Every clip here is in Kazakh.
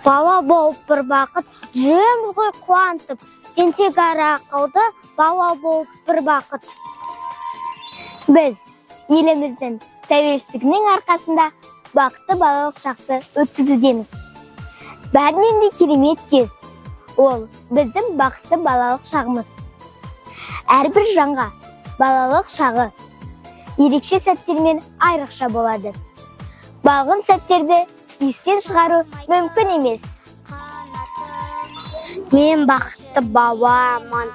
Бала болып бір бақыт, жүреміз ғой қуантып, тентек әрі ақылды бала болып бір бақыт. Біз еліміздің тәуелсіздігінің арқасында бақытты балалық шақты өткізудеміз. Бәрінен де керемет кез, ол біздің бақытты балалық шағымыз. Әрбір жанға балалық шағы ерекше сәттермен айрықша болады. Балғын сәттерді естен шығару мүмкін емес. Мен бақытты баламын,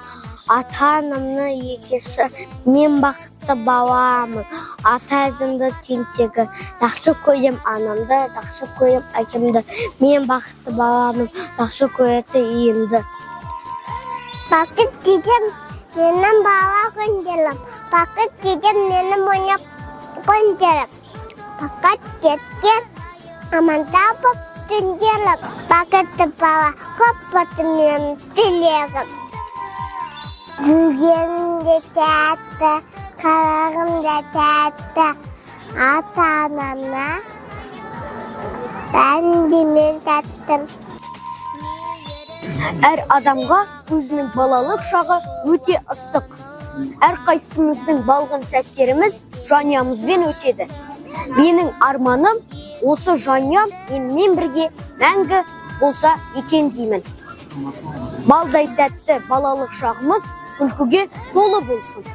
ата-анамның екесі. Мен бақытты баламын, ата-әжімді тентегі. Жақсы көрем анамды, жақсы көрем әкемді. Мен бақытты баламын, жақсы көреді үйімді. Бақыт дедім, менің бала күнделім. Бақыт дедім, менің ойнап күнделім. Бақыт кеткен аманда боп түнделіп, бақытты бала көп боты менің тілегім. Жүргенім де тәтті, қарағым да тәтті, ата-анамна бәрін де мен тәттім. Әр адамға өзінің балалық шағы өте ыстық. Әр қайсымыздың балғын сәттеріміз жанұямызбен өтеді. Менің арманым осы жанұям менімен бірге мәңгі болса екен деймін. Балдай тәтті балалық шағымыз күлкіге толы болсын.